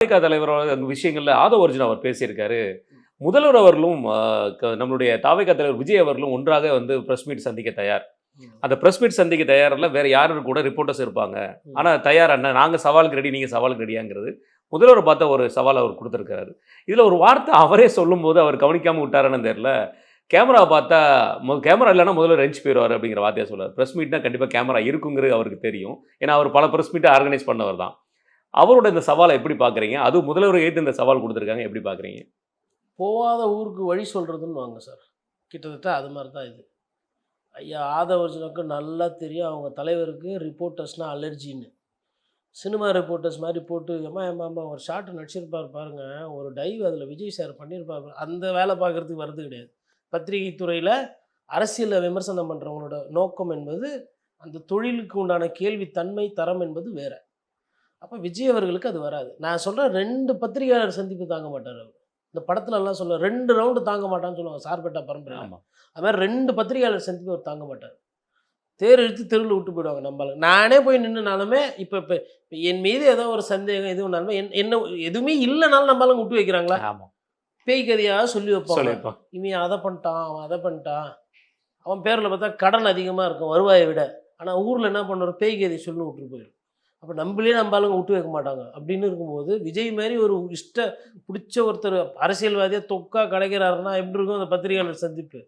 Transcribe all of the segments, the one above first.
தலைவரோட விஷயங்கள்ல ஆதவ அர்ஜுனா அவர் பேசியிருக்காரு. முதல்வர் அவர்களும் நம்மளுடைய தாவேகா தலைவர் விஜய் அவர்களும் ஒன்றாக வந்து பிரஸ் மீட் சந்திக்க தயார். அந்த பிரஸ் மீட் சந்திக்க தயாரில்ல, வேற யாரும் கூட ரிப்போர்ட்டர்ஸ் இருப்பாங்க. ஆனா தயார் அண்ணா, நாங்க சவாலுக்கு ரெடி, நீங்க சவாலுக்கு ரெடியாங்கிறது முதல்வரை பார்த்த ஒரு சவால் அவர் கொடுத்துருக்காரு. இதுல ஒரு வார்த்தை அவரே சொல்லும்போது அவர் கவனிக்காம விட்டாருன்னு தெரியல. கேமரா பார்த்தா கேமரா இல்லைன்னா முதல்ல ரெஞ்ச் போயிடுவார் அப்படிங்கிற வார்த்தையை சொல்றாரு. பிரஸ் மீட்னா கண்டிப்பாக கேமரா இருக்குங்கிறது அவருக்கு தெரியும். ஏன்னா அவர் பல பிரஸ் மீட்டை ஆர்கனைஸ் பண்ணவர் தான். அவரோட இந்த சவாலை எப்படி பார்க்குறீங்க? அதுவும் முதல்வர் ஏற்று இந்த சவால் கொடுத்துருக்காங்க, எப்படி பார்க்குறீங்க? போகாத ஊருக்கு வழி சொல்கிறதுன்னு வாங்க சார். கிட்டத்தட்ட அது மாதிரி தான் இது. ஐயா ஆதவ அர்ஜுனாவுக்கு நல்லா தெரியும் அவங்க தலைவருக்கு ரிப்போர்ட்டர்ஸ்னால் அலர்ஜின்னு. சினிமா ரிப்போர்ட்டர்ஸ் மாதிரி போட்டு ஏமா ஒரு ஷார்ட் நடிச்சிருப்பார் பாருங்கள், ஒரு டைவ் அதில் விஜய் சார் பண்ணியிருப்பார், அந்த வேலை பார்க்குறதுக்கு வர்றது கிடையாது. பத்திரிகை துறையில் அரசியலில் விமர்சனம் பண்ணுறவங்களோட நோக்கம் என்பது அந்த தொழிலுக்கு உண்டான கேள்வி தன்மை தரம் என்பது வேறு. அப்போ விஜய் அவர்களுக்கு அது வராது. நான் சொல்கிறேன், 2 பத்திரிகையாளர் சந்திப்பு தாங்க மாட்டார் அவர். இந்த படத்துலலாம் சொல்ல 2 ரவுண்டு தாங்க மாட்டான்னு சொல்லுவாங்க சார்பேட்டா பரம்பரை. அது மாதிரி 2 பத்திரிகையாளர் சந்திப்பு அவர் தாங்க மாட்டார். தேர் இழுத்து தெருவில் விட்டு போயிடுவாங்க. நம்மள நானே போய் நின்றுனாலுமே இப்போ என் மீது ஏதோ ஒரு சந்தேகம் எதுவும்னாலுமே என்ன எதுவுமே இல்லைனாலும் நம்மளால விட்டு வைக்கிறாங்களா? பேய் கதையாக சொல்லி வைப்பாங்க. இவன் அதை பண்ணிட்டான், அவன் அதை பண்ணிட்டான், அவன் பேரில் பார்த்தா கடன் அதிகமாக இருக்கும் வருவாயை விட. ஆனால் ஊரில் என்ன பண்ணுற, பேய் கதையை சொல்லி விட்டுட்டு போயிடும். அப்போ நம்மளுங்க விட்டு வைக்க மாட்டாங்க. அப்படின்னு இருக்கும்போது விஜய் மாதிரி ஒரு பிடிச்ச ஒருத்தர் அரசியல்வாதியாக தொக்கா கிடைக்கிறாருன்னா எப்படி இருக்கும் அந்த பத்திரிகையாளர் சந்திப்பு?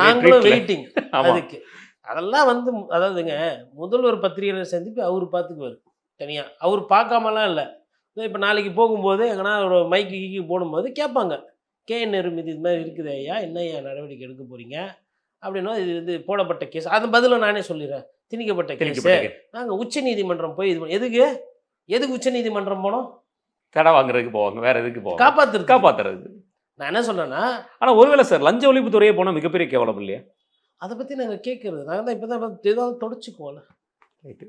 நாங்களும் வெயிட்டிங் அதுக்கு. அதெல்லாம் வந்து அதாவதுங்க, முதல்வர் பத்திரிகையாளர் சந்திப்பு அவர் பார்த்துக்குவார் தனியாக. அவர் பார்க்காமலாம் இல்லை. இப்போ நாளைக்கு போகும்போது எங்கன்னா ஒரு மைக்கு கீக்கி போடும்போது கேட்பாங்க, KN நேரு இது மாதிரி இருக்குது ஐயா, என்ன ஐயா நடவடிக்கை எடுக்க போகிறீங்க அப்படின்னா, இது வந்து போடப்பட்ட கேஸ், அது பதில நானே சொல்லிடுறேன், திணிக்கப்பட்ட கேஸ். நாங்கள் உச்சநீதிமன்றம் போய் இது எதுக்கு உச்சநீதிமன்றம் போனோம்? தடை வாங்குறதுக்கு போவாங்க, வேற எதுக்கு போவாங்க? காப்பாற்றுறதுக்கு. நான் என்ன சொல்கிறேன்னா, ஆனால் ஒருவேளை சார் லஞ்ச ஒழிப்பு துறையே போனால் மிகப்பெரிய கேவலம் இல்லையா? அதை பற்றி நாங்கள் கேட்குறது, நாங்கள் தான் இப்போ தான் ஏதாவது தொடச்சிக்குவோம்ல. ரைட்டு.